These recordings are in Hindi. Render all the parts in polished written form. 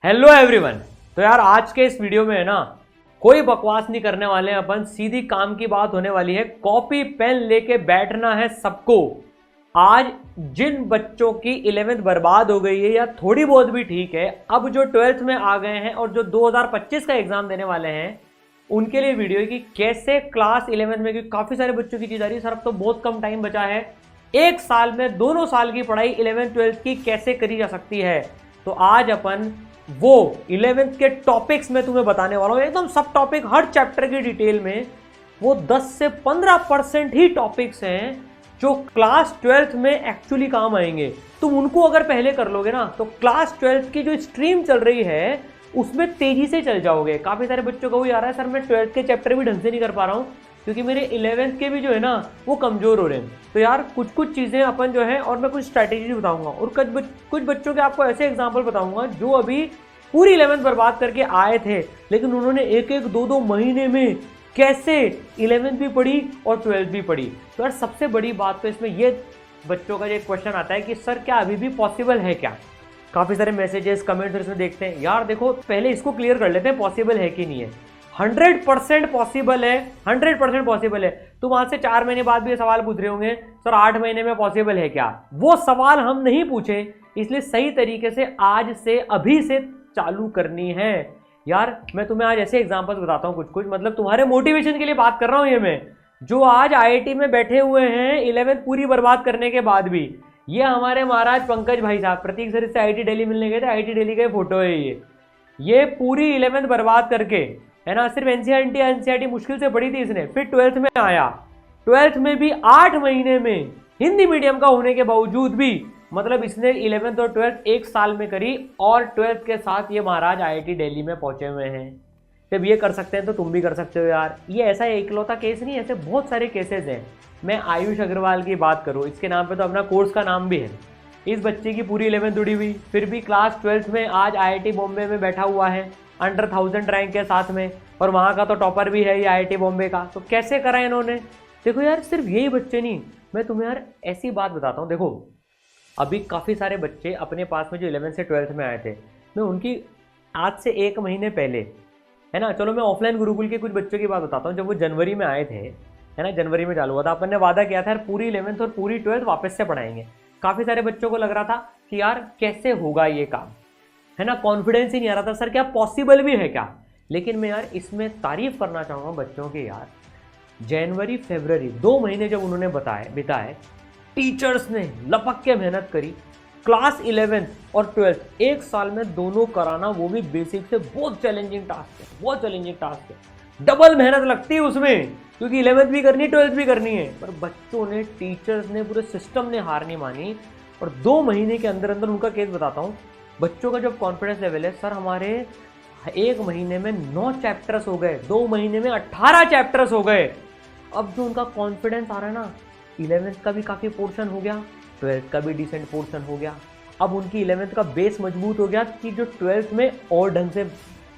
Hello everyone. तो यार आज के इस वीडियो में है ना, कोई बकवास नहीं करने वाले हैं अपन, सीधी काम की बात होने वाली है। कॉपी पेन लेके बैठना है सबको। आज जिन बच्चों की 11th बर्बाद हो गई है या थोड़ी बहुत भी ठीक है, अब जो 12th में आ गए हैं और जो 2025 का एग्जाम देने वाले हैं, उनके लिए वीडियो है कि कैसे क्लास 11th में, क्योंकि काफी सारे बच्चों की चीज आ रही है सर, अब तो बहुत कम टाइम बचा है, एक साल में दोनों साल की पढ़ाई 11th 12th की कैसे करी जा सकती है। तो आज अपन वो 11th के टॉपिक्स में तुम्हें बताने वाला हूं, एकदम सब टॉपिक, हर चैप्टर की डिटेल में। वो 10 से 15% ही टॉपिक्स हैं जो क्लास 12th में एक्चुअली काम आएंगे। तुम उनको अगर पहले कर लोगे ना, तो क्लास 12th की जो स्ट्रीम चल रही है उसमें तेजी से चल जाओगे। काफी सारे बच्चों को वो आ रहा है सर मैं 12th के चैप्टर भी ढंग से नहीं कर पा रहा हूँ क्योंकि मेरे 11th के भी जो है ना वो कमजोर हो रहे हैं। तो यार कुछ कुछ चीजें अपन जो है, और मैं कुछ स्ट्रैटेजी बताऊंगा और कुछ बच्चों के आपको ऐसे एग्जाम्पल बताऊंगा जो अभी पूरी 11th बर्बाद करके आए थे, लेकिन उन्होंने एक एक दो दो महीने में कैसे 11th भी पढ़ी और 12th भी पढ़ी। तो यार सबसे बड़ी बात तो इसमें ये बच्चों का एक क्वेश्चन आता है कि सर क्या अभी भी पॉसिबल है क्या। काफी सारे मैसेजेस कमेंट्स इसमें देखते हैं। यार देखो पहले इसको क्लियर कर लेते हैं, पॉसिबल है कि नहीं है। 100% पॉसिबल है, 100% पॉसिबल है। तुम आज से 4 महीने बाद भी ये सवाल पूछ रहे होंगे सर 8 महीने में पॉसिबल है क्या। वो सवाल हम नहीं पूछे, इसलिए सही तरीके से आज से अभी से चालू करनी है। यार मैं तुम्हें आज ऐसे एग्जांपल्स बताता हूँ कुछ मतलब तुम्हारे मोटिवेशन के लिए बात कर रहा हूँ। ये मैं जो आज आईआईटी में बैठे हुए हैं 11th पूरी बर्बाद करने के बाद भी, ये हमारे महाराज पंकज भाई साहब, प्रतीक सर इससे आईआईटी दिल्ली मिलने गए थे, आईआईटी दिल्ली का फोटो है ये पूरी 11th बर्बाद करके, है ना, सिर्फ एनसीईआरटी मुश्किल से पढ़ी थी इसने, फिर 12th में आया। 12th में भी 8 महीने में हिंदी मीडियम का होने के बावजूद भी, मतलब इसने 11th और 12th एक साल में करी, और 12th के साथ ये महाराज आईआईटी दिल्ली में पहुंचे हुए हैं। जब ये कर सकते हैं तो तुम भी कर सकते हो यार। ये ऐसा इकलौता केस नहीं, ऐसे बहुत सारे केसेस हैं। मैं आयुष अग्रवाल की बात करूं, इसके नाम पे तो अपना कोर्स का नाम भी है। इस बच्चे की पूरी 11th उड़ी हुई, फिर भी क्लास 12th में आज आईआईटी बॉम्बे में बैठा हुआ है अंडर 1000 रैंक के साथ में, और वहाँ का तो टॉपर भी है ये आईआईटी बॉम्बे का। तो कैसे करा इन्होंने। देखो यार सिर्फ यही बच्चे नहीं, मैं तुम्हें यार ऐसी बात बताता हूँ। देखो अभी काफ़ी सारे बच्चे अपने पास में जो 11th से 12th में आए थे, मैं उनकी आज से 1 महीने पहले, है ना, चलो मैं ऑफलाइन गुरुकुल के कुछ बच्चों की बात बताता हूँ। जब वो जनवरी में आए थे, है ना, जनवरी में चालू हुआ था, अपन ने वादा किया था यार पूरी 11th और पूरी 12th वापस से पढ़ाएंगे। काफ़ी सारे बच्चों को लग रहा था कि यार कैसे होगा ये काम, है ना, कॉन्फिडेंस ही नहीं आ रहा था सर क्या पॉसिबल भी है क्या। लेकिन मैं यार इसमें तारीफ करना चाहूँगा बच्चों की। यार जनवरी फरवरी 2 महीने जब उन्होंने बिताए, टीचर्स ने लपक के मेहनत करी। क्लास 11th और 12th एक साल में दोनों कराना, वो भी बेसिक से, बहुत चैलेंजिंग टास्क है, बहुत चैलेंजिंग टास्क है। डबल मेहनत लगती है उसमें, क्योंकि 11th भी करनी है 12th भी करनी है। पर बच्चों ने, टीचर्स ने, पूरे सिस्टम ने हार नहीं मानी, और 2 महीने के अंदर अंदर उनका केस बताता हूँ। बच्चों का जब कॉन्फिडेंस लेवल है सर, हमारे 1 महीने में 9 चैप्टर्स हो गए, 2 महीने में 18 चैप्टर्स हो गए। अब जो उनका कॉन्फिडेंस आ रहा है ना, 11th का भी काफ़ी पोर्शन हो गया, 12th का भी डिसेंट पोर्शन हो गया। अब उनकी 11th का बेस मजबूत हो गया कि जो 12th में और ढंग से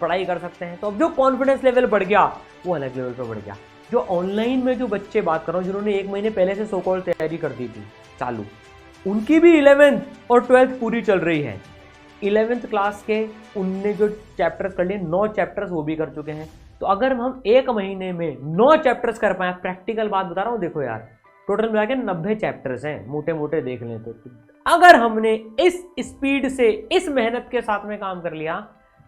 पढ़ाई कर सकते हैं। तो अब जो कॉन्फिडेंस लेवल बढ़ गया वो अलग लेवल पर बढ़ गया। जो ऑनलाइन में जो बच्चे बात कर रहा हूँ, जिन्होंने 1 महीने पहले से सो कॉल तैयारी कर दी थी चालू, उनकी भी 11th और 12th पूरी चल रही है। 11th क्लास के उनने जो चैप्टर्स कर लिए, 9 चैप्टर्स वो भी कर चुके हैं। तो अगर हम 1 महीने में 9 चैप्टर्स कर पाए, प्रैक्टिकल बात बता रहा हूँ, देखो यार टोटल मिला के 90 चैप्टर्स हैं, मोटे मोटे देख लें तो। अगर हमने इस स्पीड से, इस मेहनत के साथ में काम कर लिया,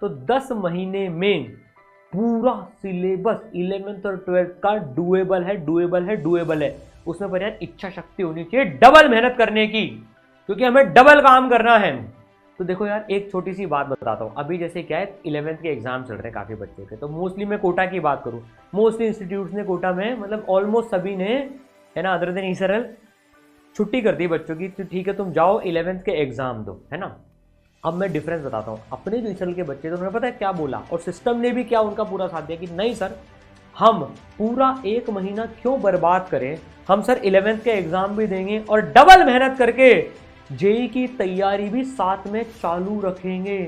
तो 10 महीने में पूरा सिलेबस 11th और 12th का डुएबल है। उसमें पर यार इच्छा शक्ति होनी चाहिए डबल मेहनत करने की, क्योंकि हमें डबल काम करना है। तो देखो यार एक छोटी सी बात बताता हूँ। अभी जैसे क्या है, 11th के एग्जाम चल रहे हैं काफ़ी बच्चों के, तो मोस्टली मैं कोटा की बात करूँ, मोस्टली इंस्टीट्यूट्स ने कोटा में, मतलब ऑलमोस्ट सभी ने, है ना, अदर देन ईसरल, छुट्टी कर दी बच्चों की। तो ठीक है तुम जाओ 11th के एग्जाम दो, है ना। अब मैं डिफरेंस बताता हूँ। अपने जो ईसरल के बच्चे तो उन्होंने पता है क्या बोला, और सिस्टम ने भी क्या उनका पूरा साथ दिया कि नहीं सर, हम पूरा 1 महीना क्यों बर्बाद करें, हम सर 11th के एग्जाम भी देंगे और डबल मेहनत करके जेई की तैयारी भी साथ में चालू रखेंगे,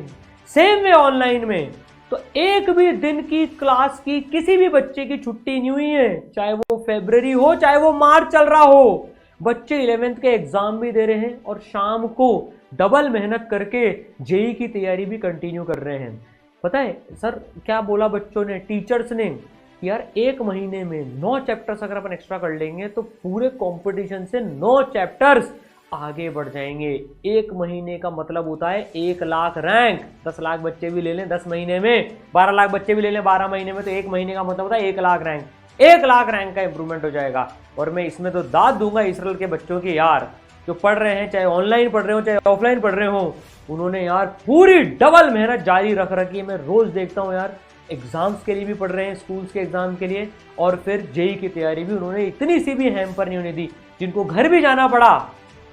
सेम वे ऑनलाइन में। तो एक भी दिन की क्लास की किसी भी बच्चे की छुट्टी नहीं हुई है, चाहे वो फरवरी हो चाहे वो मार्च चल रहा हो। बच्चे 11th के एग्जाम भी दे रहे हैं और शाम को डबल मेहनत करके जेई की तैयारी भी कंटिन्यू कर रहे हैं। पता है सर क्या बोला बच्चों ने, टीचर्स ने, यार 1 महीने में 9 चैप्टर्स अगर अपन एक्स्ट्रा कर लेंगे तो पूरे कंपटीशन से 9 चैप्टर्स आगे बढ़ जाएंगे। 1 महीने का मतलब होता है 1 लाख रैंक। 10 लाख बच्चे भी ले लें 10 महीने में, 12 लाख बच्चे भी ले लें 12 महीने में, तो 1 महीने का मतलब होता है 1 लाख रैंक। 1 लाख रैंक का इंप्रूवमेंट हो जाएगा। और मैं इसमें तो दाद दूंगा इसराइल के बच्चों की, यार जो पढ़ रहे हैं, चाहे ऑनलाइन पढ़ रहे हो चाहे ऑफलाइन पढ़ रहे हो, उन्होंने यार पूरी डबल मेहनत जारी रख रखी है। मैं रोज देखता हूँ यार, एग्जाम्स के लिए भी पढ़ रहे हैं, स्कूल्स के एग्जाम के लिए, और फिर जेई की तैयारी भी उन्होंने इतनी सी भी हैम्पर नहीं होने दी। जिनको घर भी जाना पड़ा,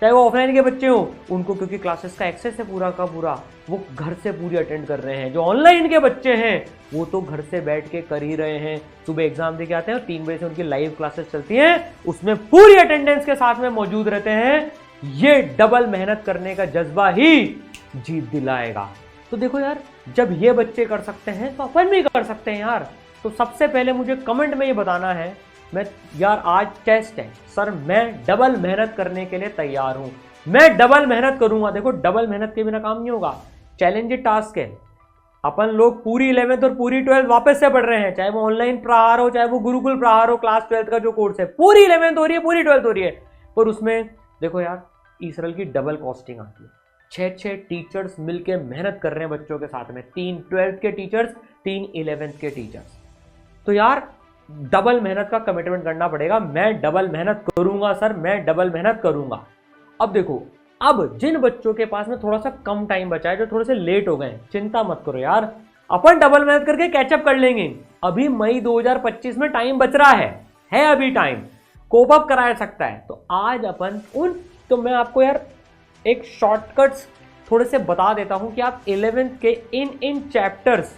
चाहे वो ऑफलाइन के बच्चे हो उनको, क्योंकि क्लासेस का एक्सेस है पूरा का पूरा, वो घर से पूरी अटेंड कर रहे हैं। जो ऑनलाइन के बच्चे हैं वो तो घर से बैठ के कर ही रहे हैं, सुबह एग्जाम दे के आते हैं और 3 बजे से उनकी लाइव क्लासेस चलती हैं, उसमें पूरी अटेंडेंस के साथ में मौजूद रहते हैं। ये डबल मेहनत करने का जज्बा ही जीत दिलाएगा। तो देखो यार, जब ये बच्चे कर सकते हैं तो अपन भी कर सकते हैं यार। तो सबसे पहले मुझे कमेंट में ये बताना है, मैं यार आज टेस्ट है सर, मैं डबल मेहनत करने के लिए तैयार हूं, मैं डबल मेहनत करूंगा। देखो डबल मेहनत के बिना काम नहीं होगा, चैलेंजिंग टास्क है। अपन लोग पूरी 11th और पूरी 12th वापस से पढ़ रहे हैं, चाहे वो ऑनलाइन प्रहार हो चाहे वो गुरुकुल प्रहार हो, क्लास 12th का जो कोर्स है, पूरी 11th हो रही है पूरी 12th हो रही है। पर उसमें देखो यार, इसराइल की डबल कॉस्टिंग आती है। 6 टीचर्स मिलके मेहनत कर रहे हैं बच्चों के साथ में, 3 12th के टीचर्स, 3 11th के टीचर्स। तो यार डबल मेहनत का कमिटमेंट करना पड़ेगा। मैं डबल मेहनत करूंगा सर, मैं डबल मेहनत करूंगा। अब देखो, अब जिन बच्चों के पास में थोड़ा सा कम टाइम बचा है, जो थोड़े से लेट हो गए, चिंता मत करो यार, अपन डबल मेहनत करके कैचअप कर लेंगे। अभी मई 2025 में टाइम बच रहा है अभी टाइम, कोप अप कराया सकता है। तो आज अपन तो मैं आपको यार एक शॉर्टकट्स थोड़े से बता देता हूं कि आप 11th के इन चैप्टर्स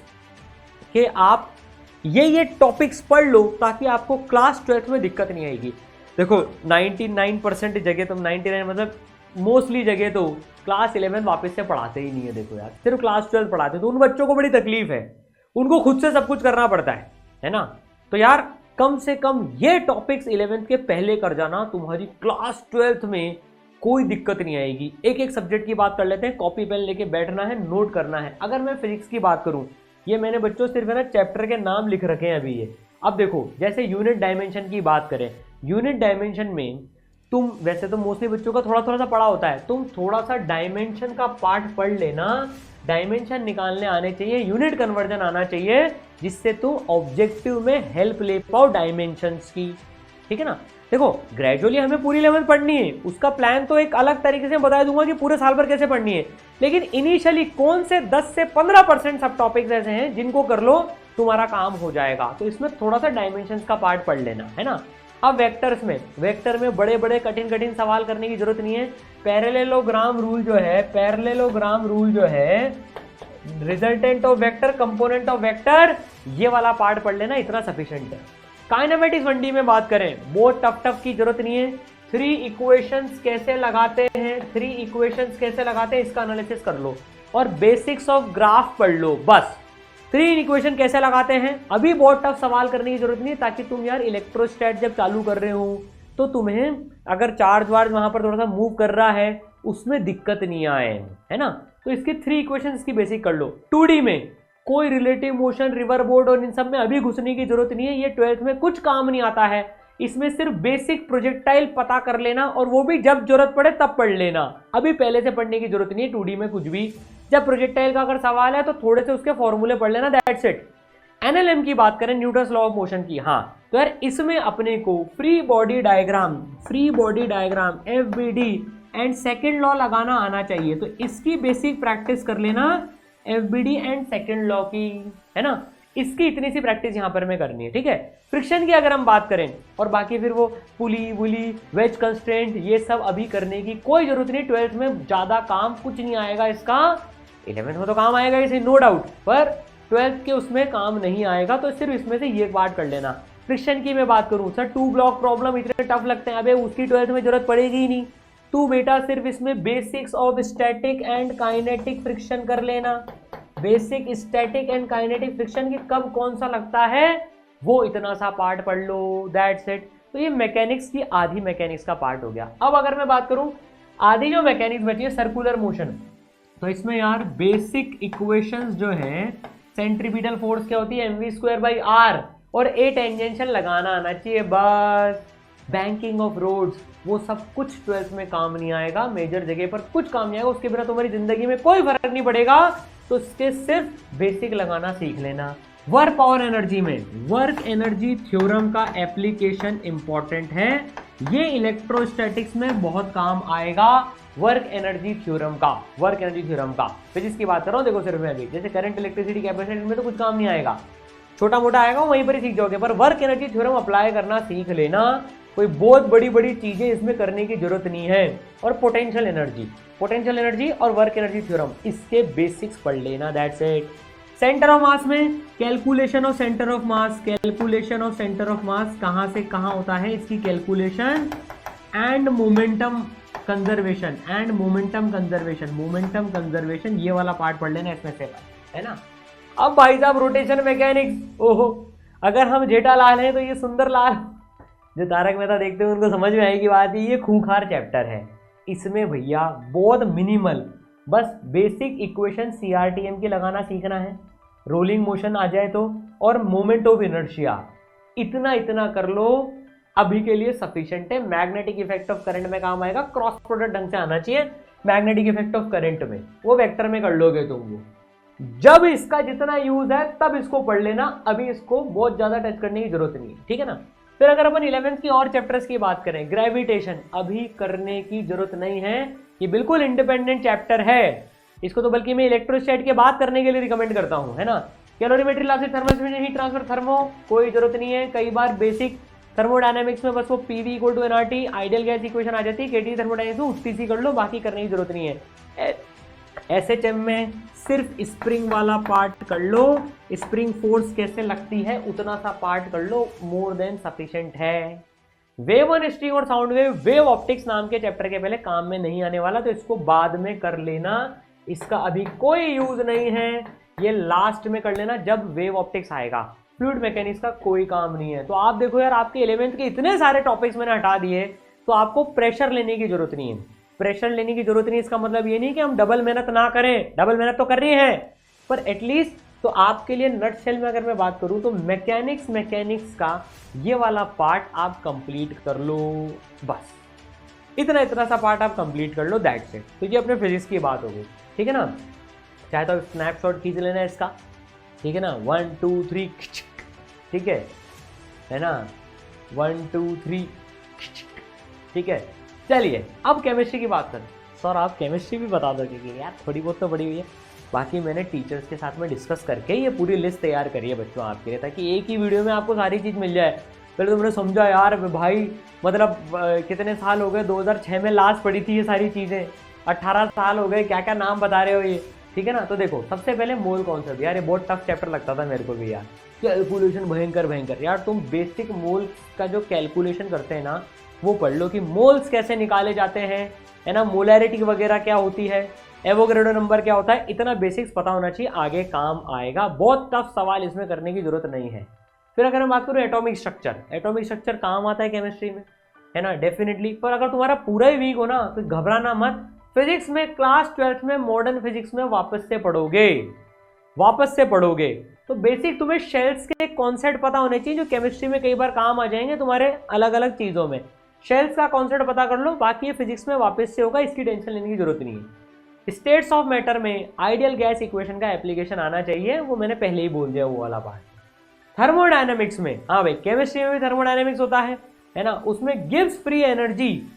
के आप ये टॉपिक्स पढ़ लो, ताकि आपको क्लास 12th में दिक्कत नहीं आएगी। देखो 99% जगह, तुम 99 मतलब मोस्टली जगह तो क्लास 11 वापस से पढ़ाते ही नहीं है। देखो यार, सिर्फ क्लास 12 पढ़ाते, तो उन बच्चों को बड़ी तकलीफ है, उनको खुद से सब कुछ करना पड़ता है ना। तो यार कम से कम ये टॉपिक्स 11th के पहले कर जाना, तुम्हारी क्लास 12th में कोई दिक्कत नहीं आएगी। एक सब्जेक्ट की बात कर लेते हैं, कॉपी पेन लेके बैठना है, नोट करना है। अगर मैं फिजिक्स की बात करूं, ये मैंने बच्चों सिर्फ है ना चैप्टर के नाम लिख रखे हैं अभी ये। अब देखो, जैसे यूनिट डायमेंशन की बात करें, यूनिट डायमेंशन में तुम वैसे तो मोस्टली बच्चों का थोड़ा थोड़ा सा पढ़ा होता है, तुम थोड़ा सा डायमेंशन का पार्ट पढ़ लेना, डायमेंशन निकालने आने चाहिए, यूनिट कन्वर्जन आना चाहिए, जिससे तुम ऑब्जेक्टिव में हेल्प ले पाओ डायमेंशंस की, ठीक है ना। देखो ग्रेजुअली हमें पूरी 11th पढ़नी है, उसका प्लान तो एक अलग तरीके से बता दूंगा कि पूरे साल भर कैसे पढ़नी है, लेकिन इनिशियली कौन से 10 से 15% सब टॉपिक्स ऐसे हैं जिनको कर लो तुम्हारा काम हो जाएगा। तो इसमें थोड़ा सा डायमेंशंस का पार्ट पढ़ लेना है ना। अब वेक्टर में बड़े बड़े कठिन सवाल करने की जरूरत नहीं है। पैरेललोग्राम रूल जो है resultant of vector, component of vector, ये वाला पार्ट पढ़ लेना, इतना सफिशिएंट है। काइनेमेटिक्स 1D में बात करें, बहुत टफ की जरूरत नहीं है। 3 इक्वेशंस कैसे लगाते हैं इसका एनालिसिस कर लो, और बेसिक्स ऑफ ग्राफ पढ़ लो बस। 3 इक्वेशन कैसे लगाते हैं, अभी बहुत टफ सवाल करने की जरूरत नहीं, ताकि तुम यार इलेक्ट्रोस्टैट जब चालू कर रहे हो तो तुम्हें अगर चार्ज वार्ज वहां पर थोड़ा सा मूव कर रहा है उसमें दिक्कत नहीं आए, है ना। तो इसकी 3 इक्वेशंस की बेसिक कर लो। 2D में कोई रिलेटिव मोशन, रिवर बोर्ड और इन सब में अभी घुसने की जरूरत नहीं है, ये 12th में कुछ काम नहीं आता है। इसमें सिर्फ बेसिक प्रोजेक्टाइल पता कर लेना, और वो भी जब जरूरत पड़े तब पढ़ लेना, अभी पहले से पढ़ने की जरूरत नहीं है 2D में कुछ भी। जब प्रोजेक्टाइल का अगर सवाल है तो थोड़े से उसके फॉर्मूले पढ़ लेना, दैट्स इट। एनएलएम की बात करें, न्यूटन्स लॉ ऑफ मोशन की, हाँ तो यार इसमें अपने को free body diagram FBD and second law लगाना आना चाहिए। तो इसकी बेसिक प्रैक्टिस कर लेना, FBD एंड सेकेंड लॉ की, है ना। इसकी इतनी सी प्रैक्टिस यहां पर में करनी है, ठीक है। फ्रिक्शन की अगर हम बात करें, और बाकी फिर वो पुली वुली वेज कंस्ट्रेंट, ये सब अभी करने की कोई जरूरत नहीं। 12th में ज्यादा काम कुछ नहीं आएगा इसका, 11th में तो काम आएगा इसे नो डाउट, पर 12th के उसमें काम नहीं आएगा। तो सिर्फ इसमें से ये पार्ट कर लेना। फ्रिक्शन की मैं बात करूं, सर 2 ब्लॉक प्रॉब्लम इतने टफ लगते हैं, अबे उसकी 12th में जरूरत पड़ेगी ही नहीं। तू बेटा सिर्फ इसमें basics of static and kinetic friction कर लेना। Basic static and kinetic friction की कब कौन सा लगता है वो इतना सा पार्ट पढ़ लो, दैट्स इट। तो ये मैकेनिक्स की आधी मैकेनिक्स का पार्ट हो गया। अब अगर मैं बात करूं आधी जो मैकेनिक्स बची है सर्कुलर मोशन, तो इसमें यार बेसिक इक्वेशंस जो है सेंट्रीपिटल फोर्स क्या होती है mv²/r और ए टेंजेंशियल लगाना आना चाहिए बस। बैंकिंग ऑफ रोड्स वो सब कुछ 12th में काम नहीं आएगा, मेजर जगह पर कुछ काम नहीं आएगा, उसके बिना तुम्हारी जिंदगी में कोई फर्क नहीं पड़ेगा, तो उसके सिर्फ बेसिक लगाना सीख लेना। वर्क और एनर्जी में वर्क एनर्जी थ्योरम का एप्लीकेशन इंपॉर्टेंट है, ये इलेक्ट्रोस्टैटिक्स में बहुत काम आएगा। वर्क एनर्जी थ्योरम का फिजिक्स की बात कर रहा हूं, देखो सिर्फ मैं अभी जैसे करंट इलेक्ट्रिसिटी कैपेसिटी में तो कुछ काम नहीं आएगा, छोटा मोटा आएगा वहीं पर ही सीख जाओगे, पर वर्क एनर्जी थ्योरम अप्लाई करना सीख लेना, कोई बहुत बड़ी बड़ी चीजें इसमें करने की जरूरत नहीं है। और पोटेंशियल एनर्जी और वर्क एनर्जी थ्योरम इसके बेसिक्स पढ़ लेना, that's it. Centre of mass में calculation of centre of mass कहां से कहां होता है, इसकी कैलकुलेशन एंड मोमेंटम कंजर्वेशन ये वाला पार्ट पढ़ लेना इसमें से, है ना। अब भाई साहब रोटेशन मैकेनिक्स, ओहो अगर हम जेठालाल हैं तो ये सुंदरलाल जो तारक मेहता देखते हैं उनको समझ में आएगी बात, ये खूंखार चैप्टर है। इसमें भैया बहुत मिनिमल बस बेसिक इक्वेशन CRTM की लगाना सीखना है, रोलिंग मोशन आ जाए तो, और मोमेंट ऑफ इनर्शिया, इतना कर लो अभी के लिए सफिशिएंट है। मैग्नेटिक इफेक्ट ऑफ करंट में काम आएगा, क्रॉस प्रोडक्ट ढंग से आना चाहिए मैग्नेटिक इफेक्ट ऑफ करंट में, वो वेक्टर में कर लोगे तुम वो। जब इसका जितना यूज है तब इसको पढ़ लेना, अभी इसको बहुत ज्यादा टच करने की जरूरत नहीं है, ठीक है ना। फिर अगर अपन 11th की और चैप्टर्स की बात करें, ग्रेविटेशन अभी करने की जरूरत नहीं है, ये बिल्कुल इंडिपेंडेंट चैप्टर है, इसको तो बल्कि मैं इलेक्ट्रोस्टैट की बात करने के लिए रिकमेंड करता हूं, है ना। Calorimetry, law of thermodynamics, heat transfer, thermo कोई जरूरत नहीं है, कई बार बेसिक थर्मोडायनेमिक्स में बस वो PV = nRT ideal gas equation आ जाती है, KT थर्मोडायनेमिक्स में उतनी सी कर लो, बाकी करने की जरूरत नहीं है। SHM में सिर्फ स्प्रिंग वाला पार्ट कर लो, स्प्रिंग फोर्स कैसे लगती है उतना सा पार्ट कर लो, मोर देन सफिशिएंट है। वेव ऑन स्ट्रिंग और साउंड वेव ऑप्टिक्स नाम के चैप्टर के पहले काम में नहीं आने वाला, तो इसको बाद में कर लेना, इसका अभी कोई यूज नहीं है, ये लास्ट में कर लेना जब वेव ऑप्टिक्स आएगा। फ्लूइड मैकेनिक्स का कोई काम नहीं है। तो आप देखो यार, आपके 11th के इतने सारे टॉपिक्स मैंने हटा दिए, तो आपको प्रेशर लेने की जरूरत नहीं है। प्रेशर लेने की जरूरत नहीं, इसका मतलब ये नहीं कि हम डबल मेहनत ना करें, डबल मेहनत तो कर रही है, पर एटलीस्ट तो आपके लिए नट शेल में अगर मैं बात करूं तो मैकेनिक्स का ये वाला पार्ट आप कंप्लीट कर लो, बस इतना सा पार्ट आप कंप्लीट कर लो, दैट्स इट। तो ये अपने फिजिक्स की बात हो गई, ठीक है ना। चाहे तो स्नैपशॉट खींच लेना इसका, ठीक है ना, 1 2 3, ठीक है ना, 1 2 3, ठीक है। चलिए अब केमिस्ट्री की बात करें। सर आप केमिस्ट्री भी बता दोगे कि यार थोड़ी बहुत तो बड़ी हुई है, बाकी मैंने टीचर्स के साथ में डिस्कस करके ये पूरी लिस्ट तैयार करी है बच्चों आपके लिए, ताकि एक ही वीडियो में आपको सारी चीज़ मिल जाए। पहले तो मैंने समझा यार भाई, मतलब कितने साल हो गए, 2006 में लास्ट पढ़ी थी ये सारी चीज़ें, 18 साल हो गए, क्या क्या नाम बता रहे हो ये, ठीक है ना। तो देखो सबसे पहले मोल कॉन्सेप्ट, यार ये बहुत टफ चैप्टर लगता था मेरे को भी यार, कैलकुलेशन भयंकर यार। तुम बेसिक मोल का जो कैलकुलेशन करते हैं ना वो पढ़ लो, कि मोल्स कैसे निकाले जाते हैं, है ना, मोलैरिटी वगैरह क्या होती है, एवोगैड्रो नंबर क्या होता है, इतना बेसिक्स पता होना चाहिए, आगे काम आएगा। बहुत टफ सवाल इसमें करने की जरूरत नहीं है। फिर अगर मैं बात करूँ एटॉमिक स्ट्रक्चर काम आता है केमिस्ट्री में, है ना, डेफिनेटली। पर अगर तुम्हारा पूरा ही वीक हो ना तो घबराना मत, फिजिक्स में क्लास 12th में मॉडर्न फिजिक्स में वापस से पढ़ोगे तो बेसिक तुम्हें शेल्स के कॉन्सेप्ट पता होने चाहिए, जो केमिस्ट्री में कई बार काम आ जाएंगे तुम्हारे अलग अलग चीज़ों में। शेल्स का कॉन्सेप्ट पता कर लो, बाकी ये फिजिक्स में वापस से होगा, इसकी टेंशन लेने की जरूरत नहीं है। स्टेट्स ऑफ मैटर में आइडियल गैस इक्वेशन का एप्लीकेशन आना चाहिए, वो मैंने पहले ही बोल दिया वो वाला पार्ट। थर्मोडायनेमिक्स में, हाँ भाई केमिस्ट्री में भी थर्मोडायनेमिक्स होता है ना, उसमें गिब्स फ्री एनर्जी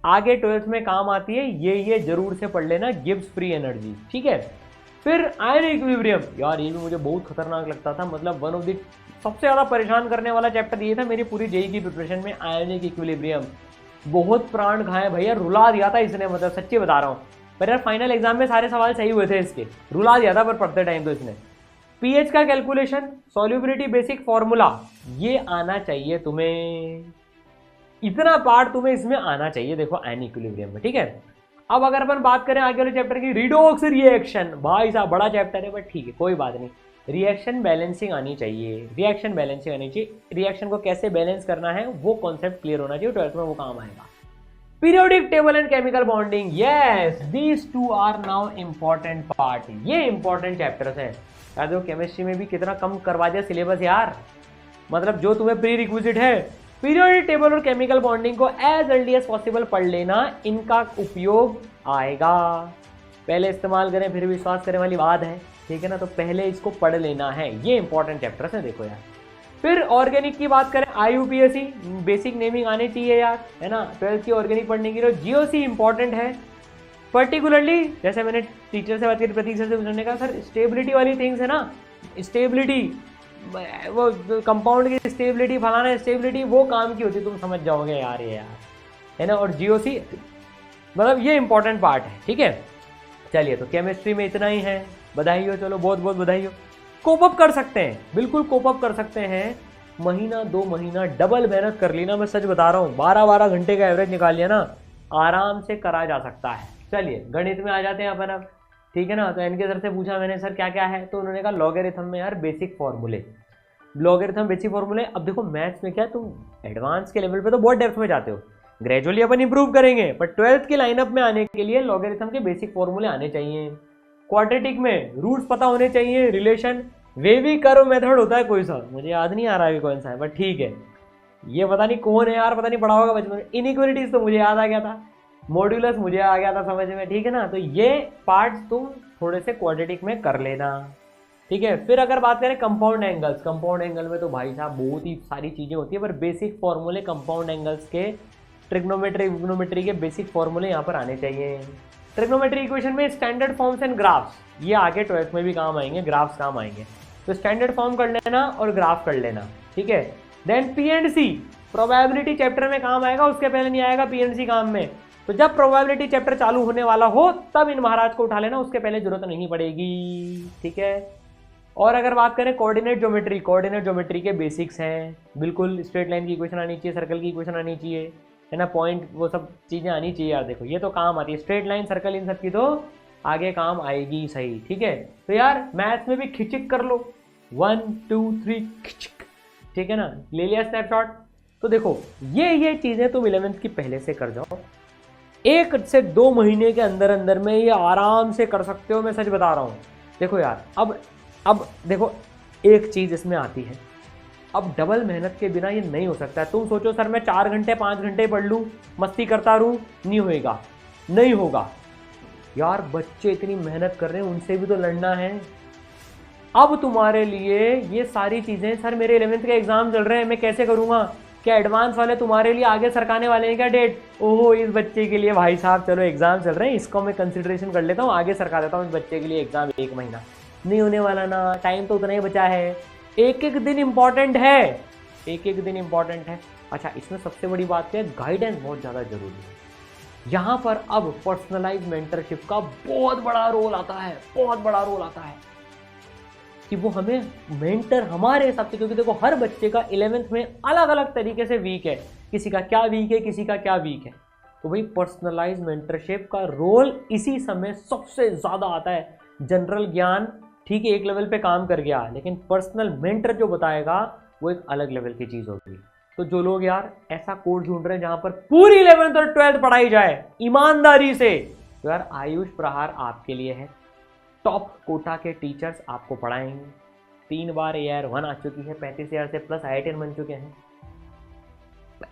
आगे 12th में काम आती है, ये जरूर से पढ़ लेना, गिब्स फ्री एनर्जी, ठीक है। फिर आयन इक्विलिब्रियम, यार ये भी मुझे बहुत खतरनाक लगता था, मतलब वन ऑफ द सबसे ज़्यादा परेशान करने वाला चैप्टर ये था मेरी पूरी जेई की प्रिपरेशन में, आयनिक इक्विलिब्रियम। बहुत प्राण खाए भैया, रुला दिया था इसने, मतलब सच्ची बता रहा हूँ। पर यार फाइनल एग्जाम में सारे सवाल सही हुए थे इसके, रुला दिया था पर पढ़ते टाइम तो इसने। पीएच का कैलकुलेशन, सॉल्युबिलिटी बेसिक फॉर्मूला, ये आना चाहिए तुम्हें, इतना पार्ट तुम्हें इसमें आना चाहिए, देखो आयन इक्विलिब्रियम में, ठीक है। अब अगर अपन बात करें आगे वाले चैप्टर की, रिडॉक्स रिएक्शन, भाई साहब बड़ा चैप्टर है बट ठीक है कोई बात नहीं। रिएक्शन बैलेंसिंग आनी चाहिए, रिएक्शन बैलेंसिंग आनी चाहिए, रिएक्शन को कैसे बैलेंस करना है वो कॉन्सेप्ट क्लियर होना चाहिए, 12th में वो काम आएगा। Periodic table and chemical bonding, yes these two are now important part. ये इंपॉर्टेंट चैप्टर्स हैं यार। जो केमिस्ट्री में भी कितना कम करवा दिया सिलेबस यार, मतलब जो तुम्हें प्री रिक्विजिट है पीरियोडिक टेबल और केमिकल बॉन्डिंग को एज अर्ली एज पॉसिबल पढ़ लेना, इनका उपयोग आएगा। पहले इस्तेमाल करें फिर विश्वास करें वाली बात है, ठीक है ना, तो पहले इसको पढ़ लेना है, ये इंपॉर्टेंट चैप्टर्स हैं देखो यार। फिर ऑर्गेनिक की बात करें, IUPAC बेसिक नेमिंग आने चाहिए यार, है ना, 12th की ऑर्गेनिक पढ़ने की। GOC इंपॉर्टेंट है पर्टिकुलरली, जैसे मैंने टीचर से बात करी, प्रतीक सर से पूछने का, सर स्टेबिलिटी वाली थिंग्स है ना, स्टेबिलिटी वो कंपाउंड की स्टेबिलिटी, फलाना स्टेबिलिटी, वो काम की होती, तुम समझ जाओगे यार ये यार, है ना। और GOC मतलब ये इंपॉर्टेंट पार्ट है, ठीक है। चलिए तो केमिस्ट्री में इतना ही है, बधाई हो, चलो बहुत बहुत बधाई हो। कोप अप कर सकते हैं, बिल्कुल कोप अप कर सकते हैं। महीना 2 महीना डबल मेहनत कर ली ना, मैं सच बता रहा हूँ, 12-12 घंटे का एवरेज निकाल लिया ना, आराम से करा जा सकता है। चलिए गणित में आ जाते हैं अपन अब, ठीक है ना। तो इनके सर से पूछा मैंने, सर क्या क्या है, तो उन्होंने कहा लॉगरिथम में यार बेसिक फॉर्मूले, लॉगरिथम बेसिक फॉर्मूले। अब देखो मैथ्स में क्या तुम एडवांस के लेवल पे तो बहुत डेप्थ में जाते हो, ग्रेजुअली अपन इंप्रूव करेंगे, पर 12th के लाइनअप में आने के लिए लॉगरिथम के बेसिक फॉर्मूले आने चाहिए। क्वाड्रेटिक में रूट्स पता होने चाहिए, रिलेशन, वेवी कर्व मेथड होता है कोई सा, मुझे याद नहीं आ रहा है कौन सा है, बट ठीक है, ये पता नहीं कौन है यार, पता नहीं पढ़ा होगा बचपन में। इनइक्वालिटीज तो मुझे याद आ गया था, मॉड्यूलस मुझे आ गया था समझ में, ठीक है ना। तो ये पार्ट्स तुम थोड़े से क्वाड्रेटिक में कर लेना, ठीक है। फिर अगर बात करें कंपाउंड एंगल्स, कंपाउंड एंगल में तो भाई साहब बहुत ही सारी चीज़ें होती है, पर बेसिक फॉर्मूले कंपाउंड एंगल्स के, ट्रिग्नोमेट्री विग्नोमेट्री के बेसिक फॉर्मूले यहाँ पर आने चाहिए। ट्रिग्नोमेट्री इक्वेशन में स्टैंडर्ड फॉर्म्स एंड ग्राफ्स, ये आगे 12th में भी काम आएंगे, ग्राफ्स काम आएंगे, तो स्टैंडर्ड फॉर्म कर लेना और ग्राफ कर लेना, ठीक है। देन P&C प्रोबेबिलिटी चैप्टर में काम आएगा, उसके पहले नहीं आएगा P&C काम में। तो जब प्रोबेबिलिटी चैप्टर चालू होने वाला हो तब इन महाराज को उठा लेना, उसके पहले जरूरत नहीं पड़ेगी, ठीक है। और अगर बात करें कोऑर्डिनेट ज्योमेट्री, कोऑर्डिनेट ज्योमेट्री के बेसिक्स हैं, बिल्कुल स्ट्रेट लाइन की इक्वेशन आनी चाहिए, सर्कल की इक्वेशन आनी चाहिए, है ना, पॉइंट, वो सब चीज़ें आनी चाहिए यार। देखो ये तो काम आती है, स्ट्रेट लाइन सर्कल इन सब की तो आगे काम आएगी, सही, ठीक है। तो यार मैथ्स में भी खिचिक कर लो, 1 2 3 खिचिक, ठीक है ना, ले लिया स्नैपशॉट। तो देखो ये चीज़ें तुम 11th की पहले से कर जाओ, 1 से 2 महीने के अंदर अंदर में ये आराम से कर सकते हो, मैं सच बता रहा हूँ। देखो यार अब देखो एक चीज़ इसमें आती है, अब डबल मेहनत के बिना ये नहीं हो सकता है। तुम सोचो सर मैं 4 घंटे 5 घंटे पढ़ लूँ, मस्ती करता रहूँ, नहीं होएगा, नहीं होगा यार। बच्चे इतनी मेहनत कर रहे हैं, उनसे भी तो लड़ना है। अब तुम्हारे लिए ये सारी चीज़ें, सर मेरे 11th के एग्जाम चल रहे हैं, मैं कैसे करूँगा, क्या एडवांस वाले तुम्हारे लिए आगे सरकाने वाले हैं क्या डेट, ओहो इस बच्चे के लिए भाई साहब चलो एग्जाम चल रहे हैं, इसको मैं कंसिडरेशन कर लेता हूँ, आगे सरका देता हूँ इस बच्चे के लिए एग्जाम, 1 महीना नहीं होने वाला ना, टाइम तो उतना ही बचा है, एक एक दिन इंपॉर्टेंट है, एक एक दिन इंपॉर्टेंट है। अच्छा इसमें सबसे बड़ी बात क्या है, गाइडेंस बहुत ज़्यादा जरूरी है। यहाँ पर अब पर्सनलाइज मेंटरशिप का बहुत बड़ा रोल आता है, बहुत बड़ा रोल आता है कि वो हमें मेंटर हमारे हिसाब से, क्योंकि देखो हर बच्चे का 11th में अलग अलग तरीके से वीक है, किसी का क्या वीक है, किसी का क्या वीक है, तो भाई पर्सनलाइज मेंटरशिप का रोल इसी समय सबसे ज़्यादा आता है। जनरल ज्ञान ठीक है एक लेवल पे काम कर गया, लेकिन पर्सनल मेंटर जो बताएगा वो एक अलग लेवल की चीज़ होगी। तो जो लोग यार ऐसा कोर्स ढूंढ रहे हैं जहाँ पर पूरी 11th और 12th पढ़ाई जाए ईमानदारी से, तो यार आयुष प्रहार आपके लिए है। टॉप कोटा के टीचर्स आपको पढ़ाएंगे, 3 बार AR1 आ चुकी है, 35,000 से प्लस IITian बन चुके हैं,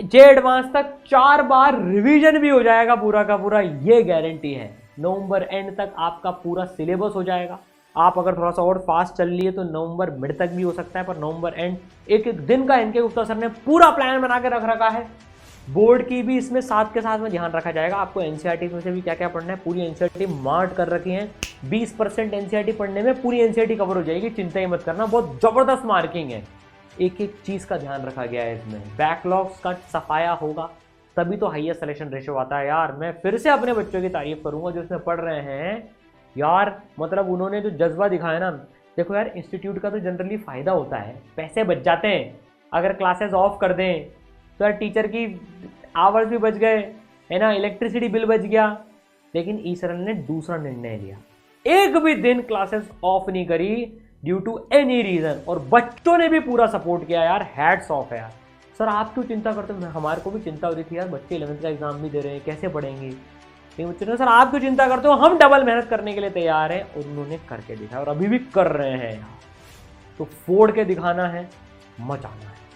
जे एडवांस तक 4 बार रिवीजन भी हो जाएगा पूरा का पूरा, ये गारंटी है। नवंबर एंड तक आपका पूरा सिलेबस हो जाएगा। आप अगर थोड़ा सा और फास्ट चल लिए तो नवंबर मिड तक भी हो सकता है, पर नवंबर एंड एक एक दिन का इनके गुप्ता सर ने पूरा प्लान बना के रख रखा है। बोर्ड की भी इसमें साथ के साथ में ध्यान रखा जाएगा। आपको NCERT में से भी क्या क्या पढ़ना है, पूरी NCERT मार्क कर रखी है, 20% NCERT पढ़ने में पूरी NCERT कवर हो जाएगी, चिंता ही मत करना, बहुत जबरदस्त मार्किंग है। एक एक चीज़ का ध्यान रखा गया है इसमें, बैकलॉग्स का सफाया होगा तभी तो हाईएस्ट सिलेक्शन रेशियो आता है। यार मैं फिर से अपने बच्चों की तारीफ करूंगा जो इसमें पढ़ रहे हैं यार, मतलब उन्होंने जो जज्बा दिखाया ना। देखो यार इंस्टीट्यूट का तो जनरली फ़ायदा होता है, पैसे बच जाते हैं, अगर क्लासेस ऑफ कर दें तो यार टीचर की आवर्स भी बच गए, है ना, इलेक्ट्रिसिटी बिल बच गया। लेकिन ईसरन ने दूसरा निर्णय लिया, एक भी दिन क्लासेस ऑफ नहीं करी, ड्यू टू एनी रीजन, और बच्चों ने भी पूरा सपोर्ट किया यार, हैट्स ऑफ है यार। सर आप क्यों चिंता करते हो? हमारे को भी चिंता हो रही थी यार, बच्चे 11th का एग्जाम भी दे रहे हैं, कैसे पढ़ेंगे। लेकिन बच्चों ने सर आप क्यों चिंता करते हो, हम डबल मेहनत करने के लिए तैयार हैं, और उन्होंने करके दिखाया और अभी भी कर रहे हैं यार। तो फोड़ के दिखाना है, मचाना है।